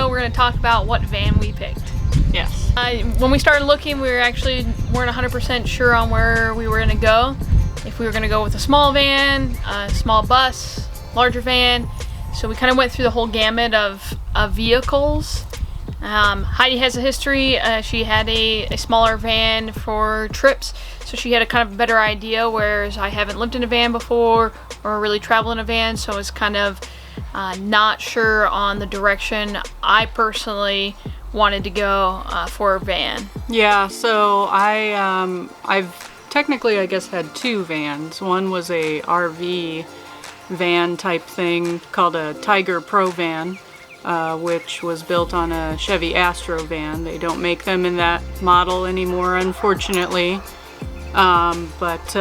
video, we're going to talk about what van we picked. Yes. When we started looking, we weren't 100% sure on where we were going to go. If we were going to go with a small van, a small bus, larger van. So we kind of went through the whole gamut of vehicles. Heidi has a history. She had a smaller van for trips, so she had a kind of better idea, whereas I haven't lived in a van before or really traveled in a van, so it's kind of not sure on the direction I personally wanted to go for a van. Yeah, so I've technically, I guess, had two vans. One was a RV van type thing called a Tiger Pro van, which was built on a Chevy Astro van. They don't make them in that model anymore, unfortunately. But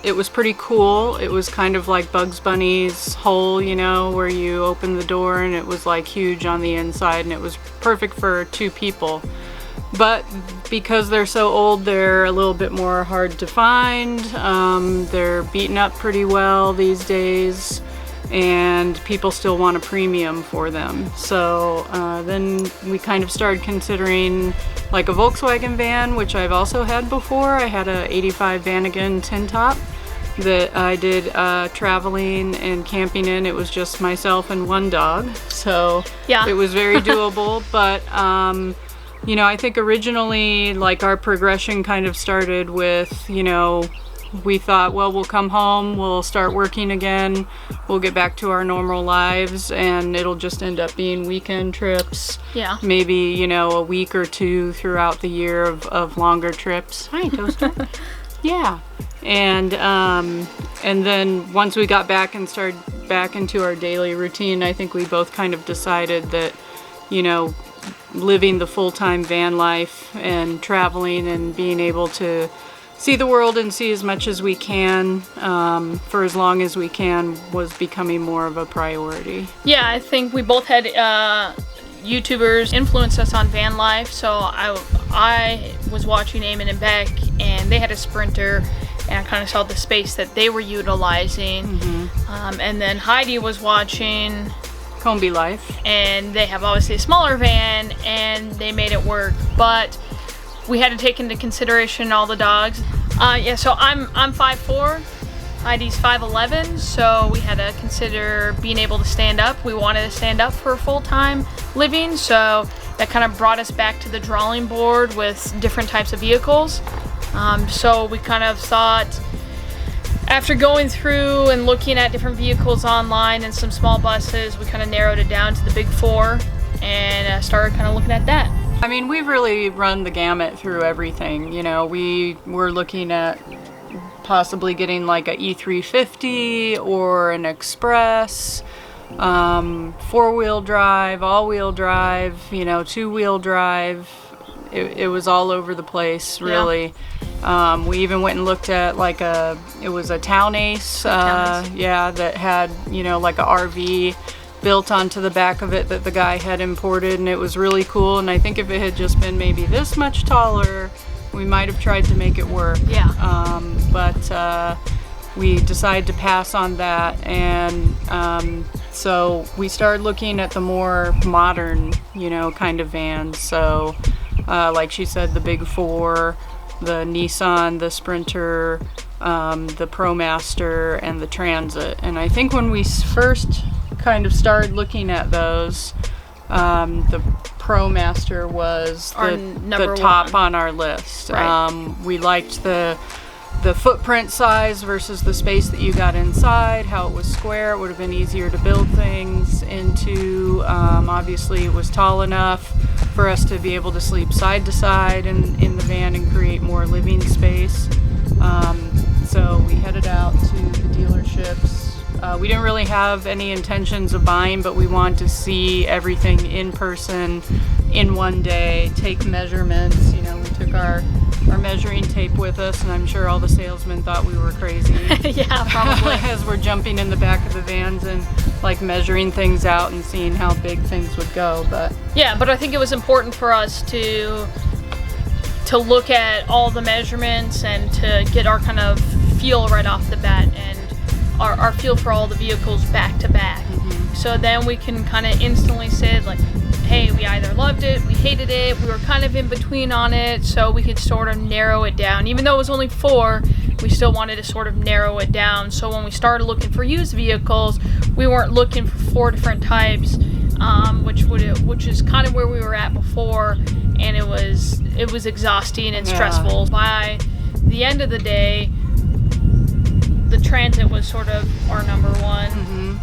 it was pretty cool. It was kind of like Bugs Bunny's hole, you know, where you open the door and it was like huge on the inside, and it was perfect for two people. But because they're so old, they're a little bit more hard to find. They're beaten up pretty well these days, and people still want a premium for them. So then we kind of started considering like a Volkswagen van, which I've also had before. I had a 85 Vanagon tin top that I did traveling and camping in. It was just myself and one dog, so yeah, it was very doable. But you know, I think originally, like, our progression kind of started with, you know, we thought, well, we'll come home, we'll start working again, we'll get back to our normal lives, and it'll just end up being weekend trips. Yeah. Maybe, you know, a week or two throughout the year of longer trips. Hi, Toaster. Yeah. And then once we got back and started back into our daily routine, I think we both kind of decided that, you know, living the full-time van life and traveling and being able to see the world and see as much as we can for as long as we can was becoming more of a priority. Yeah, I think we both had YouTubers influence us on van life. So I was watching Eamon and Beck, and they had a Sprinter, and I kind of saw the space that they were utilizing. Mm-hmm. And then Heidi was watching Combi Life, and they have obviously a smaller van, and they made it work. But we had to take into consideration all the dogs. Yeah, so I'm 5'4", Heidi's 5'11", so we had to consider being able to stand up. We wanted to stand up for full-time living, so that kind of brought us back to the drawing board with different types of vehicles. So we kind of thought, after going through and looking at different vehicles online and some small buses, we kind of narrowed it down to the big four and started kind of looking at that. I mean, we've really run the gamut through everything. You know, we were looking at possibly getting like a E350 or an Express, four-wheel drive, all-wheel drive, you know, two-wheel drive. It was all over the place, really. Yeah. We even went and looked at like it was a Town Ace, yeah, that had, you know, like a RV built onto the back of it that the guy had imported, and it was really cool. And I think if it had just been maybe this much taller, we might have tried to make it work. Yeah. But we decided to pass on that, and so we started looking at the more modern, you know, kind of vans. So like she said, the big four, the Nissan, the Sprinter, the ProMaster, and the Transit. And I think when we first kind of started looking at those, the ProMaster was the top on our list. Right. We liked the footprint size versus the space that you got inside, how it was square. It would have been easier to build things into. Obviously, it was tall enough for us to be able to sleep side to side in the van and create more living space. So we headed out to the dealerships. We didn't really have any intentions of buying, but we wanted to see everything in person in one day, take measurements. You know, we took our measuring tape with us, and I'm sure all the salesmen thought we were crazy. Yeah, probably. As we're jumping in the back of the vans and like measuring things out and seeing how big things would go. But yeah, but I think it was important for us to look at all the measurements and to get our kind of feel right off the bat, and our feel for all the vehicles back to back. Mm-hmm. So then we can kind of instantly say, like, hey, loved it, we hated it, we were kind of in between on it, so we could sort of narrow it down. Even though it was only 4, we still wanted to sort of narrow it down. So when we started looking for used vehicles, we weren't looking for 4 different types, which is kind of where we were at before, and it was exhausting and stressful. By the end of the day, the Transit was sort of our number one.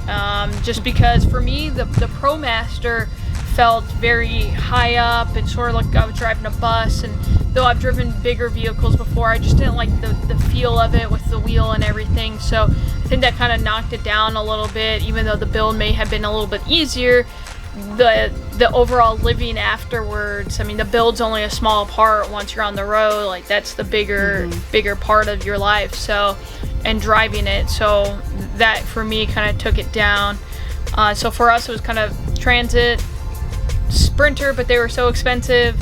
Just because for me, the ProMaster felt very high up and sort of like I was driving a bus, and though I've driven bigger vehicles before, I just didn't like the feel of it with the wheel and everything. So I think that kind of knocked it down a little bit. Even though the build may have been a little bit easier, the overall living afterwards, I mean, the build's only a small part once you're on the road. Like, that's the bigger part of your life. So, and driving it, so that for me kind of took it down. So for us, it was kind of Transit, Sprinter, but they were so expensive,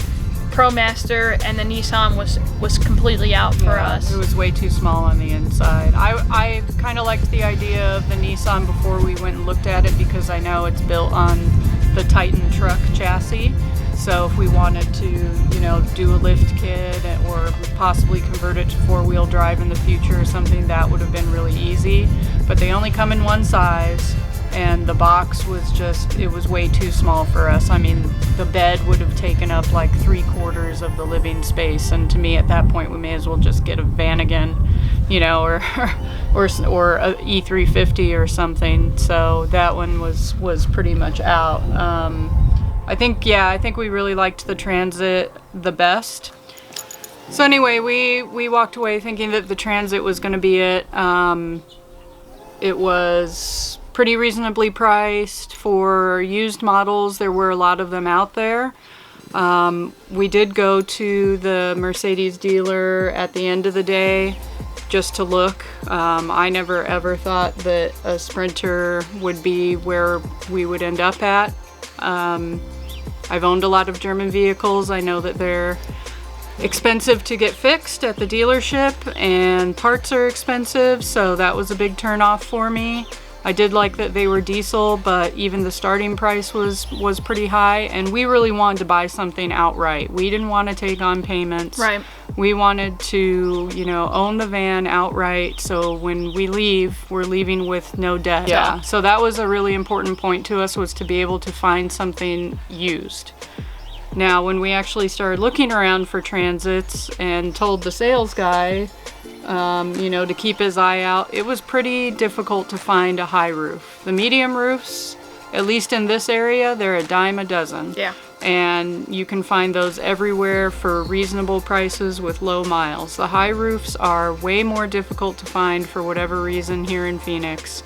ProMaster, and the Nissan was completely out for us. It was way too small on the inside. I kind of liked the idea of the Nissan before we went and looked at it, because I know it's built on the Titan truck chassis. So if we wanted to, you know, do a lift kit or possibly convert it to 4-wheel drive in the future or something, that would have been really easy. But they only come in one size, and the box was just, it was way too small for us. I mean, the bed would have taken up like 3/4 of the living space, and to me at that point we may as well just get a van again, you know, or a E350 or something. So that one was pretty much out. I think we really liked the Transit the best. So anyway, we walked away thinking that the Transit was going to be it. It was pretty reasonably priced for used models. There were a lot of them out there. We did go to the Mercedes dealer at the end of the day just to look. I never ever thought that a Sprinter would be where we would end up at. I've owned a lot of German vehicles. I know that they're expensive to get fixed at the dealership, and parts are expensive, so that was a big turnoff for me. I did like that they were diesel, but even the starting price was pretty high, and we really wanted to buy something outright. We didn't want to take on payments. Right. We wanted to, you know, own the van outright, so when we leave, we're leaving with no debt. Yeah. So that was a really important point to us, was to be able to find something used. Now, when we actually started looking around for Transits and told the sales guy, you know, to keep his eye out, it was pretty difficult to find a high roof. The medium roofs, at least in this area, they're a dime a dozen. Yeah. And you can find those everywhere for reasonable prices with low miles. The high roofs are way more difficult to find for whatever reason here in Phoenix.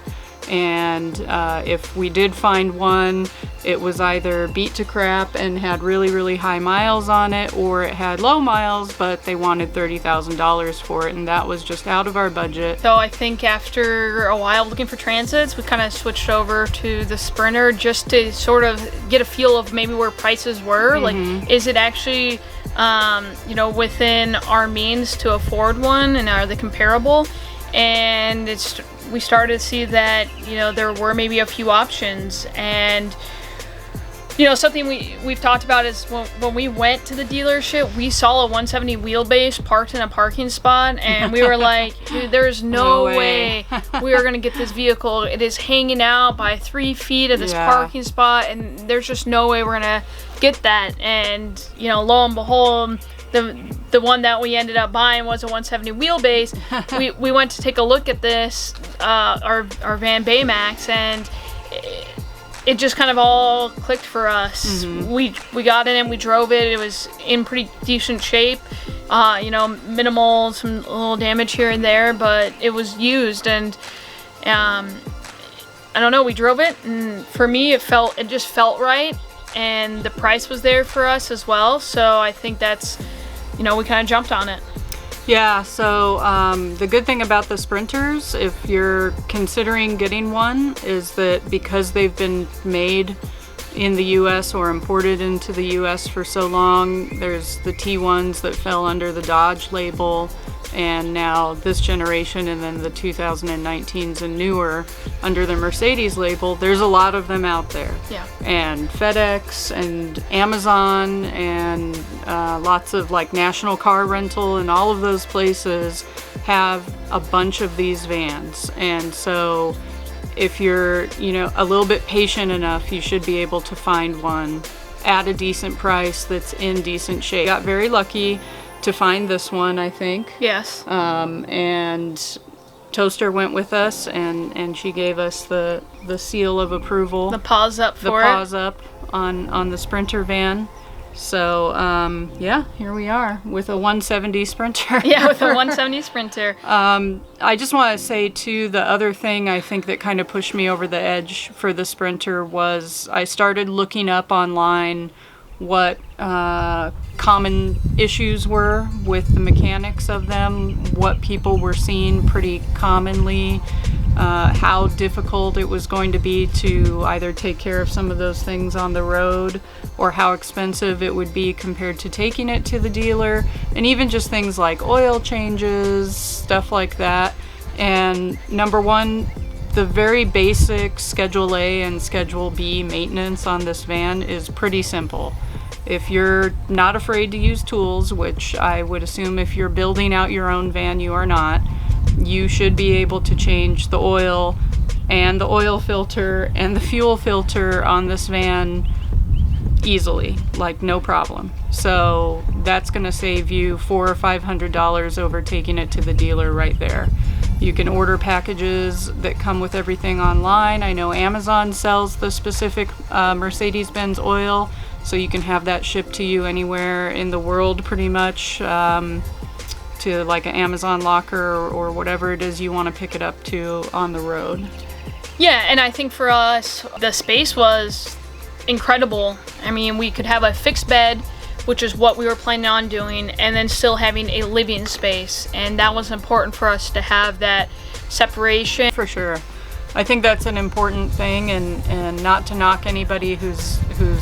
And if we did find one, it was either beat to crap and had really, really high miles on it, or it had low miles, but they wanted $30,000 for it, and that was just out of our budget. So I think after a while looking for Transits, we kind of switched over to the Sprinter just to sort of get a feel of maybe where prices were. Like, is it actually, you know, within our means to afford one, and are they comparable? And we started to see that, you know, there were maybe a few options. And, you know, something we've talked about is when we went to the dealership, we saw a 170 wheelbase parked in a parking spot, and we were like, dude, there's no way we are going to get this vehicle. It is hanging out by 3 feet of this parking spot, and there's just no way we're going to get that. And, you know, lo and behold, the one that we ended up buying was a 170 wheelbase. We went to take a look at this, our van Baymax, and it just kind of all clicked for us. We got in and we drove it. It was in pretty decent shape. You know, minimal, some little damage here and there, but it was used, and I don't know, we drove it, and for me it just felt right, and the price was there for us as well. So I think that's, you know, we kind of jumped on it. Yeah, so the good thing about the Sprinters, if you're considering getting one, is that because they've been made in the US or imported into the US for so long, there's the T1s that fell under the Dodge label. and now this generation, and then the 2019s and newer under the Mercedes label, there's a lot of them out there. Yeah. And FedEx and Amazon and lots of like National Car Rental, and all of those places have a bunch of these vans. And so if you're, a little bit patient enough, you should be able to find one at a decent price that's in decent shape. Got very lucky to find this one, I think. Yes. And Toaster went with us, and she gave us the seal of approval. The paws up for it. The paws up on the Sprinter van. So, yeah, here we are with a 170 Sprinter. Yeah, with a 170 Sprinter. I just want to say, too, the other thing I think that kind of pushed me over the edge for the Sprinter was I started looking up online what common issues were with the mechanics of them, what people were seeing pretty commonly, how difficult it was going to be to either take care of some of those things on the road, or how expensive it would be compared to taking it to the dealer, and even just things like oil changes, stuff like that. And number one, the very basic Schedule A and Schedule B maintenance on this van is pretty simple. If you're not afraid to use tools, which I would assume if you're building out your own van you are not, you should be able to change the oil and the oil filter and the fuel filter on this van easily, like no problem. So that's going to save you $400 or $500 over taking it to the dealer right there. You can order packages that come with everything online. I know Amazon sells the specific Mercedes-Benz oil, so you can have that shipped to you anywhere in the world pretty much, to like an Amazon locker or whatever it is you want to pick it up to on the road. Yeah, and I think for us, the space was incredible. I mean, we could have a fixed bed, which is what we were planning on doing, and then still having a living space. And that was important for us to have that separation. For sure. I think that's an important thing, and not to knock anybody who's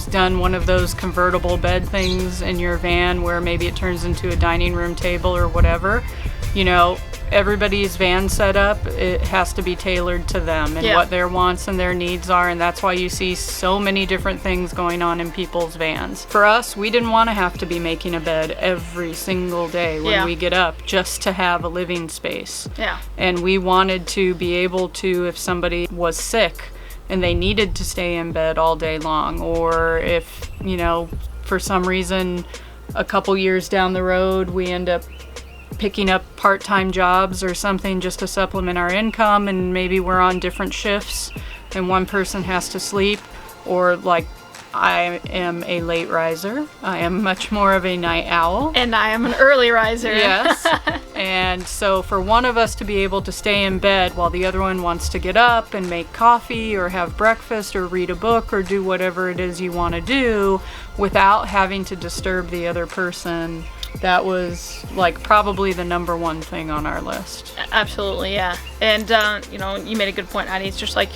done one of those convertible bed things in your van where maybe it turns into a dining room table or whatever. Everybody's van setup, it has to be tailored to them and what their wants and their needs are, and that's why you see so many different things going on in people's vans. For us, we didn't want to have to be making a bed every single day when we get up just to have a living space. Yeah. And we wanted to be able to, if somebody was sick and they needed to stay in bed all day long, or if, for some reason a couple years down the road we end up picking up part-time jobs or something just to supplement our income, and maybe we're on different shifts and one person has to sleep, or like I am a late riser. I am much more of a night owl. And I am an early riser. Yes. And so for one of us to be able to stay in bed while the other one wants to get up and make coffee or have breakfast or read a book or do whatever it is you want to do without having to disturb the other person, that was like probably the number one thing on our list. Absolutely, yeah. And you made a good point, Heidi. It's just like,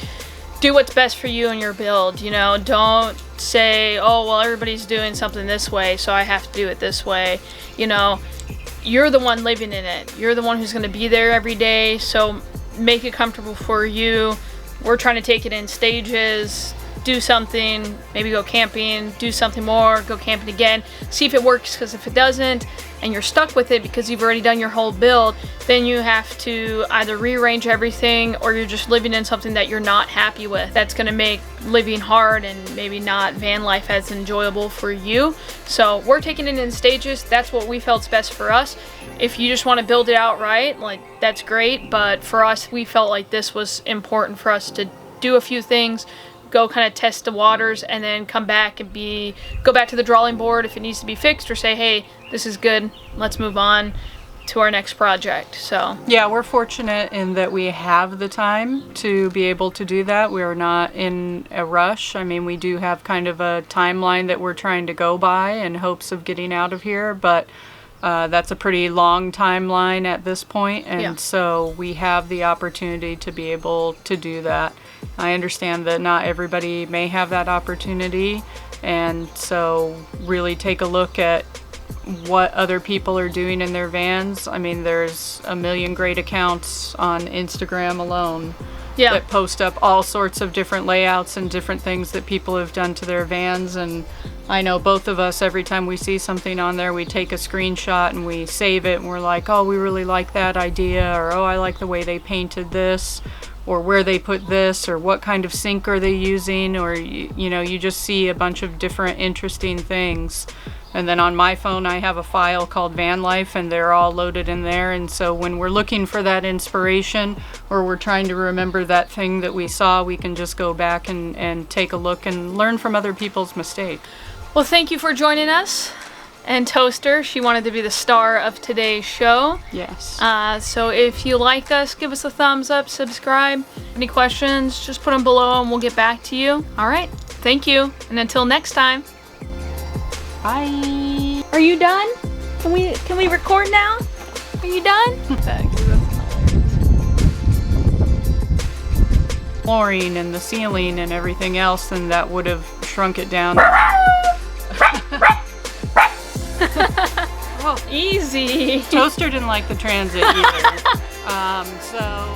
do what's best for you and your build. Don't say, oh well, everybody's doing something this way, so I have to do it this way. You're the one living in it. You're the one who's going to be there every day, so make it comfortable for you. We're trying to take it in stages. Do something, maybe go camping, do something more, go camping again, see if it works, because if it doesn't and you're stuck with it because you've already done your whole build, then you have to either rearrange everything, or you're just living in something that you're not happy with. That's going to make living hard and maybe not van life as enjoyable for you. So we're taking it in stages. That's what we felt's best for us. If you just want to build it outright, like, that's great, but for us, we felt like this was important for us to do a few things, go kind of test the waters, and then come back and go back to the drawing board if it needs to be fixed, or say, hey, this is good, let's move on to our next project. So yeah, we're fortunate in that we have the time to be able to do that. We're not in a rush. I mean, we do have kind of a timeline that we're trying to go by in hopes of getting out of here, but that's a pretty long timeline at this point, and so we have the opportunity to be able to do that. I understand that not everybody may have that opportunity, and so really take a look at what other people are doing in their vans. I mean, there's a million great accounts on Instagram alone that post up all sorts of different layouts and different things that people have done to their vans. And I know both of us, every time we see something on there, we take a screenshot and we save it, and we're like, oh, we really like that idea, or oh, I like the way they painted this, or where they put this, or what kind of sink are they using, or you know, you just see a bunch of different interesting things. And then on my phone I have a file called Van Life, and they're all loaded in there. And so when we're looking for that inspiration, or we're trying to remember that thing that we saw, we can just go back and take a look and learn from other people's mistakes. Well, thank you for joining us. And Toaster, she wanted to be the star of today's show. Yes. So if you liked us, give us a thumbs up, subscribe. Any questions, just put them below and we'll get back to you. All right, thank you. And until next time. Bye. Are you done? Can we record now? Are you done? Flooring and the ceiling and everything else, then that would have shrunk it down. Oh, easy. Toaster didn't like the transit either. So